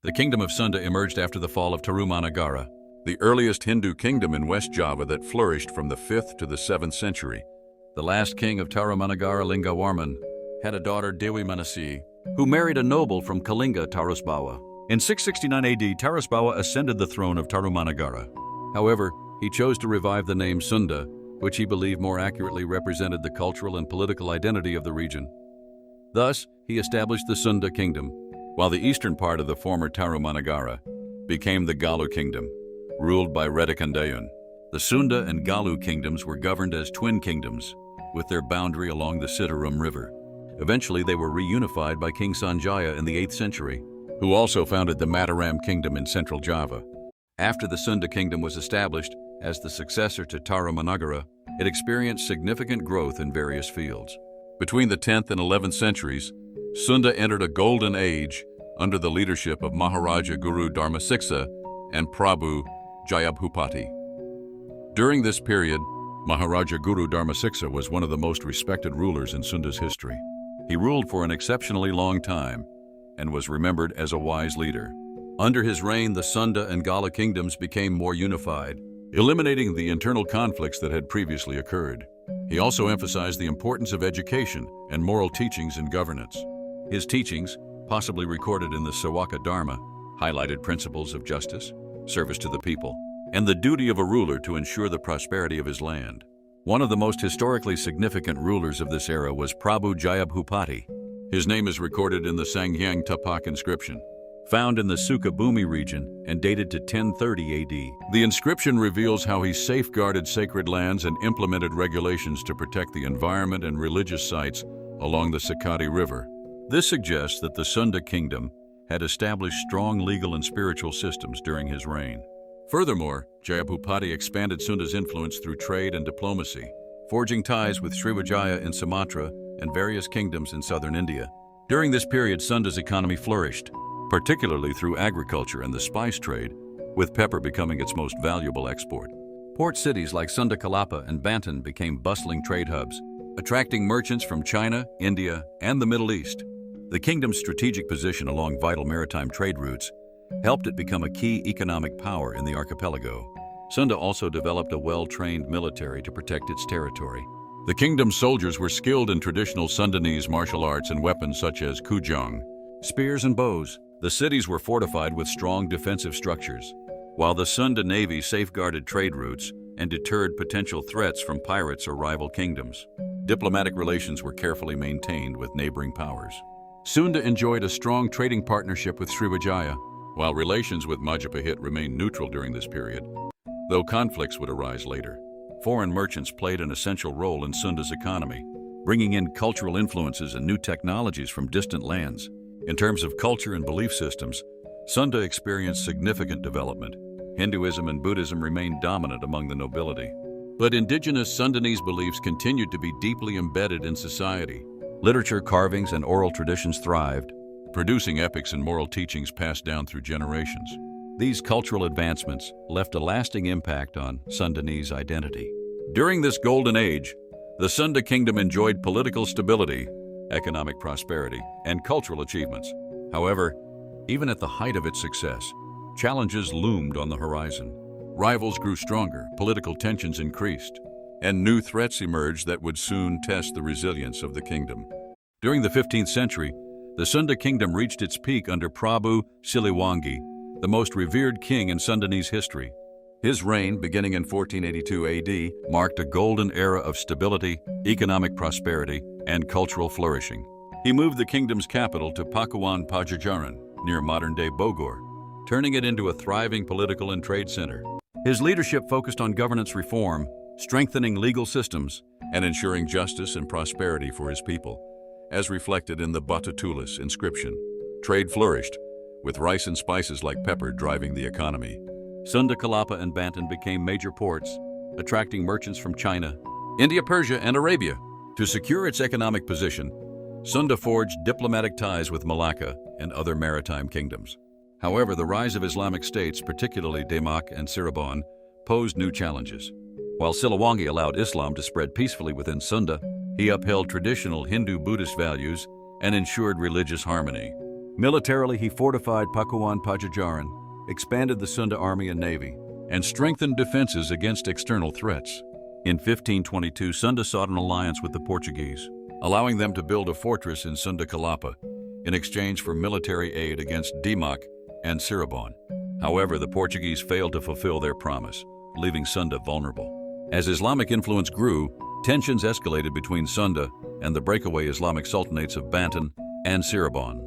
The kingdom of Sunda emerged after the fall of Tarumanagara, the earliest Hindu kingdom in West Java that flourished from the 5th to the 7th century. The last king of Tarumanagara, Lingawarman, had a daughter Dewi Manasi, who married a noble from Kalinga, Tarusbawa. In 669 AD, Tarusbawa ascended the throne of Tarumanagara. However, he chose to revive the name Sunda, which he believed more accurately represented the cultural and political identity of the region. Thus, he established the Sunda Kingdom, while the eastern part of the former Tarumanagara became the Galuh Kingdom, ruled by Redikandayun. The Sunda and Galuh kingdoms were governed as twin kingdoms, with their boundary along the Citarum River. Eventually, they were reunified by King Sanjaya in the 8th century, who also founded the Mataram Kingdom in central Java. After the Sunda Kingdom was established as the successor to Tarumanagara, it experienced significant growth in various fields. Between the 10th and 11th centuries, Sunda entered a golden age under the leadership of Maharaja Guru Dharmasiksa and Prabhu Jayabhupati. During this period, Maharaja Guru Dharmasiksa was one of the most respected rulers in Sunda's history. He ruled for an exceptionally long time and was remembered as a wise leader. Under his reign, the Sunda and Galuh kingdoms became more unified, eliminating the internal conflicts that had previously occurred. He also emphasized the importance of education and moral teachings in governance. His teachings, possibly recorded in the Sawaka Dharma, highlighted principles of justice, service to the people, and the duty of a ruler to ensure the prosperity of his land. One of the most historically significant rulers of this era was Prabhu Jayabhupati. His name is recorded in the Sangyang Tapak inscription, found in the Sukabumi region and dated to 1030 AD. The inscription reveals how he safeguarded sacred lands and implemented regulations to protect the environment and religious sites along the Sakati River. This suggests that the Sunda Kingdom had established strong legal and spiritual systems during his reign. Furthermore, Jayabhupati expanded Sunda's influence through trade and diplomacy, forging ties with Srivijaya in Sumatra and various kingdoms in southern India. During this period, Sunda's economy flourished, particularly through agriculture and the spice trade, with pepper becoming its most valuable export. Port cities like Sunda Kalapa and Bantan became bustling trade hubs, attracting merchants from China, India, and the Middle East. The kingdom's strategic position along vital maritime trade routes helped it become a key economic power in the archipelago. Sunda also developed a well-trained military to protect its territory. The kingdom's soldiers were skilled in traditional Sundanese martial arts and weapons such as kujang, spears and bows. The cities were fortified with strong defensive structures, while the Sunda Navy safeguarded trade routes and deterred potential threats from pirates or rival kingdoms. Diplomatic relations were carefully maintained with neighboring powers. Sunda enjoyed a strong trading partnership with Srivijaya, while relations with Majapahit remained neutral during this period, though conflicts would arise later. Foreign merchants played an essential role in Sunda's economy, bringing in cultural influences and new technologies from distant lands. In terms of culture and belief systems, Sunda experienced significant development. Hinduism and Buddhism remained dominant among the nobility, but indigenous Sundanese beliefs continued to be deeply embedded in society. Literature, carvings, and oral traditions thrived, producing epics and moral teachings passed down through generations. These cultural advancements left a lasting impact on Sundanese identity. During this golden age, the Sunda Kingdom enjoyed political stability, economic prosperity, and cultural achievements. However, even at the height of its success, challenges loomed on the horizon. Rivals grew stronger, political tensions increased, and new threats emerged that would soon test the resilience of the kingdom. During the 15th century, the Sunda Kingdom reached its peak under Prabhu Siliwangi, the most revered king in Sundanese history. His reign, beginning in 1482 AD, marked a golden era of stability, economic prosperity, and cultural flourishing. He moved the kingdom's capital to Pakuan Pajajaran, near modern-day Bogor, turning it into a thriving political and trade center. His leadership focused on governance reform, strengthening legal systems, and ensuring justice and prosperity for his people. As reflected in the Batatulis inscription, trade flourished, with rice and spices like pepper driving the economy. Sunda Kalapa and Bantan became major ports, attracting merchants from China, India, Persia, and Arabia. To secure its economic position, Sunda forged diplomatic ties with Malacca and other maritime kingdoms. However, the rise of Islamic states, particularly Demak and Cirebon, posed new challenges. While Siliwangi allowed Islam to spread peacefully within Sunda, he upheld traditional Hindu-Buddhist values and ensured religious harmony. Militarily, he fortified Pakuan Pajajaran, expanded the Sunda army and navy, and strengthened defenses against external threats. In 1522, Sunda sought an alliance with the Portuguese, allowing them to build a fortress in Sunda Calapa in exchange for military aid against Dimak and Cirebon. However, the Portuguese failed to fulfill their promise, leaving Sunda vulnerable. As Islamic influence grew, tensions escalated between Sunda and the breakaway Islamic sultanates of Banten and Cirebon.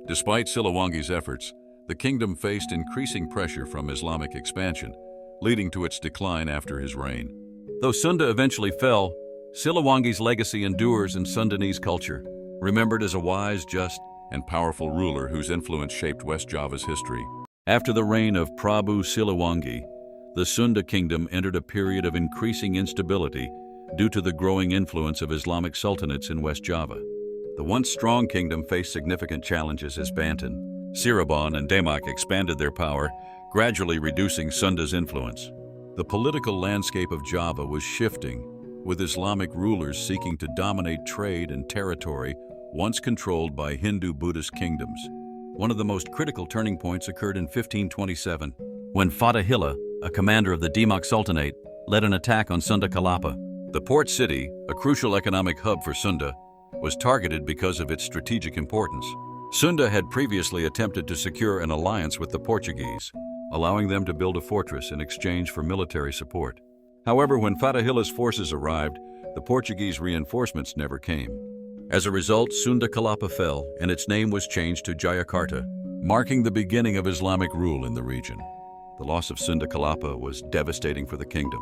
Despite Siliwangi's efforts, the kingdom faced increasing pressure from Islamic expansion, leading to its decline after his reign. Though Sunda eventually fell, Siliwangi's legacy endures in Sundanese culture, remembered as a wise, just, and powerful ruler whose influence shaped West Java's history. After the reign of Prabu Siliwangi, the Sunda Kingdom entered a period of increasing instability due to the growing influence of Islamic sultanates in West Java. The once strong kingdom faced significant challenges as Banten, Cirebon, and Demak expanded their power, gradually reducing Sunda's influence. The political landscape of Java was shifting, with Islamic rulers seeking to dominate trade and territory once controlled by Hindu-Buddhist kingdoms. One of the most critical turning points occurred in 1527, when Fatahillah, a commander of the Demak Sultanate, led an attack on Sunda Calapa. The port city, a crucial economic hub for Sunda, was targeted because of its strategic importance. Sunda had previously attempted to secure an alliance with the Portuguese, allowing them to build a fortress in exchange for military support. However, when Fatahillah's forces arrived, the Portuguese reinforcements never came. As a result, Sunda Calapa fell, and its name was changed to Jayakarta, marking the beginning of Islamic rule in the region. The loss of Sunda Calapa was devastating for the kingdom,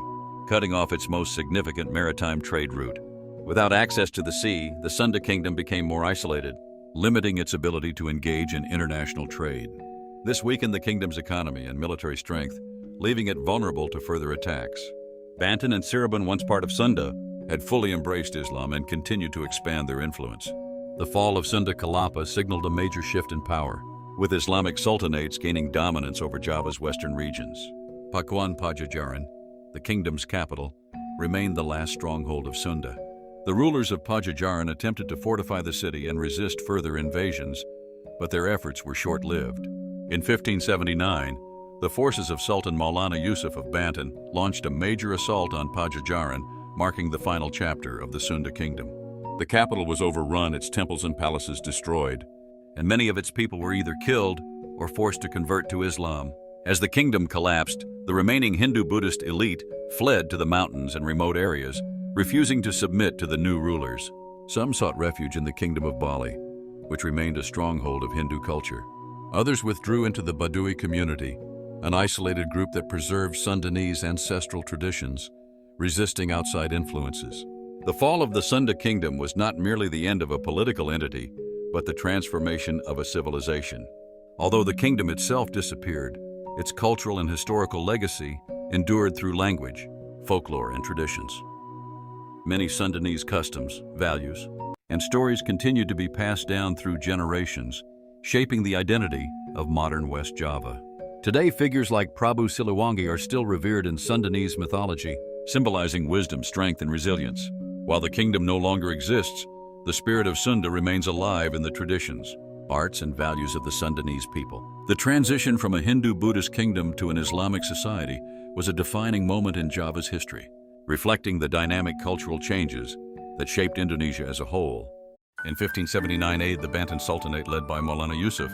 cutting off its most significant maritime trade route. Without access to the sea, the Sunda Kingdom became more isolated, limiting its ability to engage in international trade. This weakened the kingdom's economy and military strength, leaving it vulnerable to further attacks. Banten and Cirebon, once part of Sunda, had fully embraced Islam and continued to expand their influence. The fall of Sunda Calapa signaled a major shift in power, with Islamic sultanates gaining dominance over Java's western regions. Pakuan Pajajaran, the kingdom's capital, remained the last stronghold of Sunda. The rulers of Pajajaran attempted to fortify the city and resist further invasions, but their efforts were short-lived. In 1579, the forces of Sultan Maulana Yusuf of Banten launched a major assault on Pajajaran, marking the final chapter of the Sunda Kingdom. The capital was overrun, its temples and palaces destroyed, and many of its people were either killed or forced to convert to Islam. As the kingdom collapsed, the remaining Hindu-Buddhist elite fled to the mountains and remote areas, refusing to submit to the new rulers. Some sought refuge in the Kingdom of Bali, which remained a stronghold of Hindu culture. Others withdrew into the Badui community, an isolated group that preserved Sundanese ancestral traditions, resisting outside influences. The fall of the Sunda Kingdom was not merely the end of a political entity, but the transformation of a civilization. Although the kingdom itself disappeared, its cultural and historical legacy endured through language, folklore, and traditions. Many Sundanese customs, values, and stories continued to be passed down through generations, shaping the identity of modern West Java. Today, figures like Prabu Siliwangi are still revered in Sundanese mythology, symbolizing wisdom, strength, and resilience. While the kingdom no longer exists, the spirit of Sunda remains alive in the traditions, arts, and values of the Sundanese people. The transition from a Hindu-Buddhist kingdom to an Islamic society was a defining moment in Java's history, reflecting the dynamic cultural changes that shaped Indonesia as a whole. In 1579, the Banten Sultanate, led by Maulana Yusuf,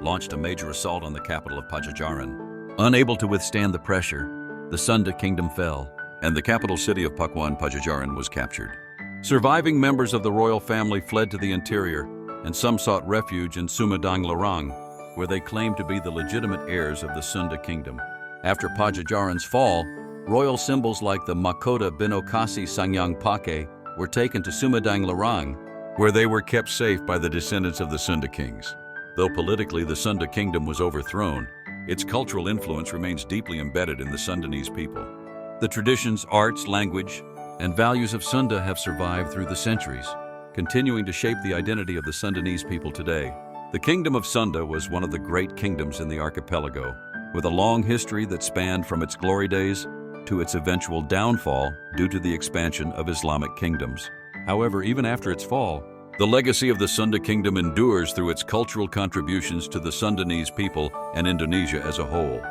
launched a major assault on the capital of Pajajaran. Unable to withstand the pressure, the Sunda Kingdom fell, and the capital city of Pakuan Pajajaran was captured. Surviving members of the royal family fled to the interior, and some sought refuge in Sumedang Larang, where they claimed to be the legitimate heirs of the Sunda Kingdom. After Pajajaran's fall, royal symbols like the Mahkota Binokasi Sangyang Pake were taken to Sumedang Larang, where they were kept safe by the descendants of the Sunda kings. Though politically the Sunda Kingdom was overthrown, its cultural influence remains deeply embedded in the Sundanese people. The traditions, arts, language, and values of Sunda have survived through the centuries, continuing to shape the identity of the Sundanese people today. The Kingdom of Sunda was one of the great kingdoms in the archipelago, with a long history that spanned from its glory days to its eventual downfall due to the expansion of Islamic kingdoms. However, even after its fall, The legacy of the Sunda Kingdom endures through its cultural contributions to the Sundanese people and Indonesia as a whole.